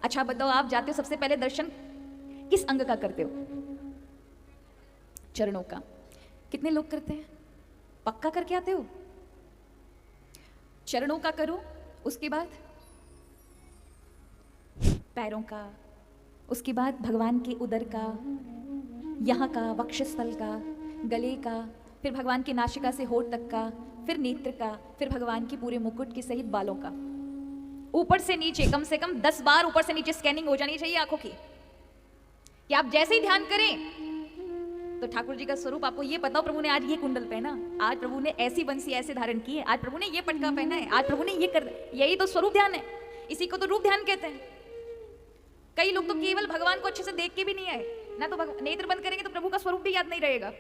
अच्छा बताओ, आप जाते हो सबसे पहले दर्शन किस अंग का करते हो? चरणों का। कितने लोग करते हैं? पक्का करके आते हो? चरणों का करो, उसके बाद पैरों का, उसके बाद भगवान के उदर का, यहाँ का, वक्षस्थल का, गले का, फिर भगवान के नासिका से होठ तक का, फिर नेत्र का, फिर भगवान की पूरे मुकुट के सहित बालों का। ऊपर से नीचे कम से कम 10 बार ऊपर से नीचे स्कैनिंग हो जानी चाहिए आंखों की, कि आप जैसे ही ध्यान करें तो ठाकुर जी का स्वरूप आपको ये पता हो, प्रभु ने आज ये कुंडल पहना, आज प्रभु ने ऐसी बंसी ऐसे धारण की है, आज प्रभु ने ये पटका पहना है, आज प्रभु ने ये कर, यही तो स्वरूप ध्यान है। इसी को तो रूप ध्यान कहते हैं। कई लोग तो केवल भगवान को अच्छे से देख के भी नहीं आए ना, तो नेत्र बंद करेंगे तो प्रभु का स्वरूप भी याद नहीं रहेगा,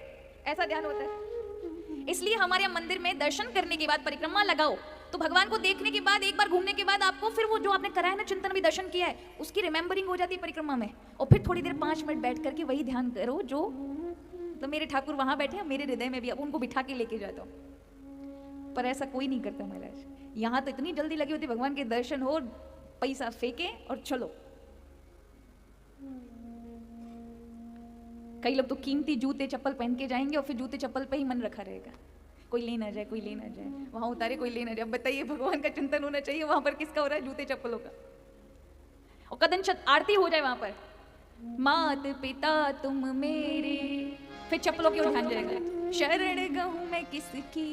ऐसा ध्यान होता है। इसलिए हमारे मंदिर में दर्शन करने के बाद परिक्रमा लगाओ तो भगवान को देखने के बाद, एक बार घूमने के बाद आपको फिर वो जो आपने करा है ना, चिंतन भी दर्शन किया है, उसकी रिमेंबरिंग हो जाती है परिक्रमा में। और फिर थोड़ी देर 5 मिनट बैठ करके वही ध्यान करो जो तो मेरे ठाकुर वहां बैठे हैं, मेरे हृदय में भी, अब उनको बिठा के लेके जाता हूँ। पर ऐसा कोई नहीं करता महाराज। यहाँ तो इतनी जल्दी लगी होती भगवान के दर्शन हो, पैसा फेंके और चलो। कई लोग तो कीमती जूते चप्पल पहन के जाएंगे और फिर जूते चप्पल पे ही मन रखा रहेगा, कोई ले ना जाए, कोई ले ना जाए, वहां उतारे कोई ले ना जाए। बताइए, भगवान का चिंतन होना चाहिए, वहां पर किसका हो रहा है? जूते चप्पलों का। और कदनशत आरती हो जाए वहां पर, मात पिता तुम मेरे, फिर चप्पलों की ओर ध्यान जाएगा, शरण गहूं मैं किसकी,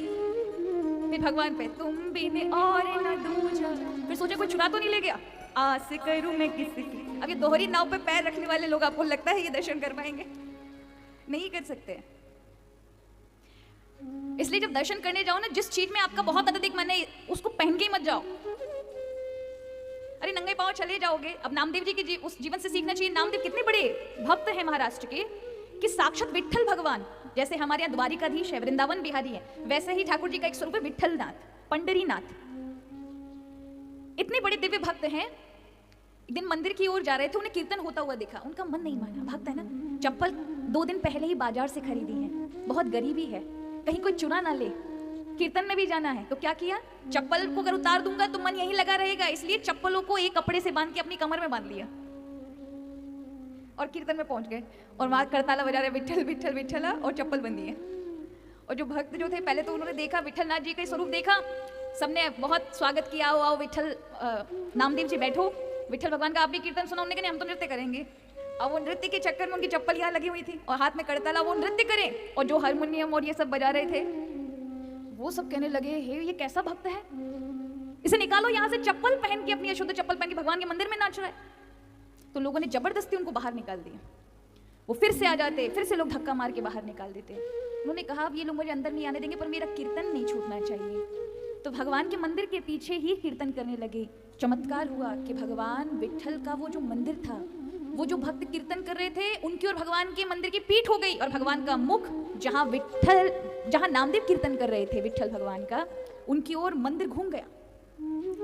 फिर भगवान पे तुम बिन और न दूजा, फिर सोचे कोई चुरा तो नहीं ले गया, आस करूं मैं किसकी। अब ये दोहरी नाव पे पैर रखने वाले लोग, आपको लगता है ये दर्शन कर पाएंगे? नहीं कर सकते। इसलिए जब दर्शन करने जाओ ना, जिस चीज में आपका बहुत अत्यधिक मन है उसको पहन के ही मत जाओ। अरे नंगे पांव चले जाओगे। अब नामदेव जी के उस जीवन से सीखना चाहिए। नामदेव कितने बड़े भक्त हैं महाराष्ट्र के, कि साक्षात विट्ठल भगवान, जैसे हमारे यहाँ द्वारिकाधीश है, वृंदावन बिहारी है, वैसे ही ठाकुर जी का एक स्वरूप है विट्ठलनाथ, पंडरीनाथ। इतने बड़े दिव्य भक्त हैं। एक दिन मंदिर की ओर जा रहे थे, उन्हें कीर्तन होता हुआ देखा, उनका मन नहीं माना। भक्त है ना, चप्पल 2 दिन पहले ही बाजार से खरीदी है, बहुत गरीबी है, कहीं कोई चुरा ना ले, कीर्तन में भी जाना है। तो क्या किया, चप्पल को अगर उतार दूंगा तो मन यहीं लगा रहेगा, इसलिए चप्पलों को एक कपड़े से बांध के अपनी कमर में बांध लिया और कीर्तन में पहुंच गए। और वहां करताला बजा रहे, विट्ठल विट्ठल विट्ठला, और चप्पल बंदी है। और जो भक्त जो थे, पहले तो उन्होंने देखा विट्ठलनाथ जी का स्वरूप देखा, सबने बहुत स्वागत किया, आओ आओ विट्ठल, नामदेव जी बैठो, विट्ठल भगवान का आप भी कीर्तन सुना। उन्होंने कहा हम तो नृत्य करेंगे। अब वो नृत्य के चक्कर में उनकी चप्पल यहाँ लगी हुई थी और हाथ में करताला, वो नृत्य करें, और जो हारमोनियम और ये सब बजा रहे थे वो सब कहने लगे, हे ये कैसा भक्त है, इसे निकालो यहाँ से। चप्पल पहन के, अपनी अशुद्ध चप्पल पहन के भगवान के मंदिर में नाच रहा है। तो लोगों ने जबरदस्ती उनको बाहर निकाल दिया। वो फिर से आ जाते, फिर से लोग धक्का मार के बाहर निकाल देते। उन्होंने कहा अब ये लोग मुझे अंदर नहीं आने देंगे, पर मेरा कीर्तन नहीं छूटना चाहिए। तो भगवान के मंदिर के पीछे ही कीर्तन करने लगे। चमत्कार हुआ कि भगवान विट्ठल का वो जो मंदिर था, वो जो भक्त कीर्तन कर रहे थे, उनकी और भगवान के मंदिर की पीठ हो गई, और भगवान का मुख जहां नामदेव कीर्तन कर रहे थे विट्ठल भगवान का, उनकी ओर मंदिर घूम गया।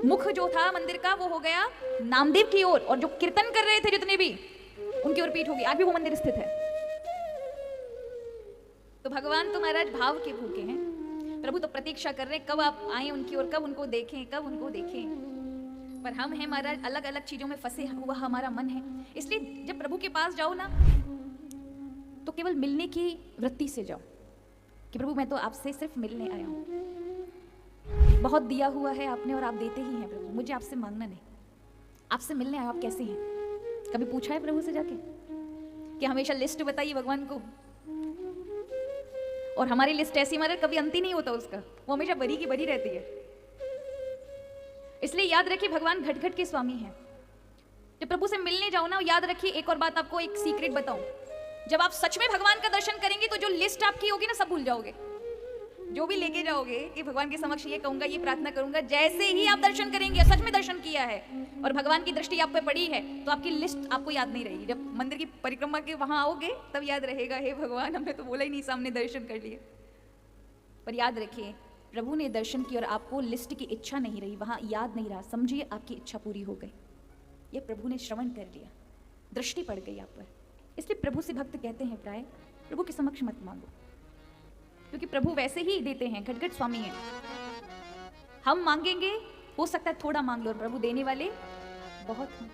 मुख जो था मंदिर का वो हो गया नामदेव की ओर, और जो कीर्तन कर रहे थे जितने भी, उनकी ओर पीठ हो गई। आज भी वो मंदिर स्थित है। तो भगवान तो महाराज भाव के भूखे हैं। प्रभु तो प्रतीक्षा कर रहे हैं कब आप आए उनकी ओर, कब उनको देखें, कब उनको देखें। पर हम हैं महाराज अलग अलग चीजों में फंसे हुआ हमारा मन है। इसलिए जब प्रभु के पास जाओ ना, तो केवल मिलने की वृत्ति से जाओ, कि प्रभु मैं तो आपसे सिर्फ मिलने आया हूं, बहुत दिया हुआ है आपने और आप देते ही हैं प्रभु, मुझे आपसे मांगना नहीं, आपसे मिलने आया, आप कैसे हैं? कभी पूछा है प्रभु से जाके कि हमेशा लिस्ट बताइए भगवान को? और हमारी लिस्ट ऐसी हमारे कभी अंत ही नहीं होता उसका, वो हमेशा बड़ी की बड़ी रहती है। इसलिए याद रखिए भगवान घट घट के स्वामी हैं। जब प्रभु से मिलने जाओ ना, याद रखिए एक और बात आपको एक सीक्रेट बताऊं, जब आप सच में भगवान का दर्शन करेंगे तो जो लिस्ट आपकी होगी ना, सब भूल जाओगे। जो भी लेके जाओगे कि भगवान के समक्ष ये कहूंगा, ये प्रार्थना करूंगा, जैसे ही आप दर्शन करेंगे, सच में दर्शन किया है और भगवान की दृष्टि आप पे पड़ी है, तो आपकी लिस्ट आपको याद नहीं रहेगी। जब मंदिर की परिक्रमा के वहां आओगे तब याद रहेगा, हे भगवान हमने तो बोला ही नहीं, सामने दर्शन कर लिए। पर याद रखिए प्रभु ने दर्शन किया और आपको लिस्ट की इच्छा नहीं रही, वहां याद नहीं रहा, समझिए आपकी इच्छा पूरी हो गई। ये प्रभु ने श्रवण कर लिया, दृष्टि पड़ गई आप पर। इसलिए प्रभु से भक्त कहते हैं प्राय प्रभु के समक्ष मत मांगो, क्योंकि प्रभु वैसे ही देते हैं, घट घट स्वामी हैं। हम मांगेंगे, हो सकता है थोड़ा मांग लो, और प्रभु देने वाले बहुत हैं।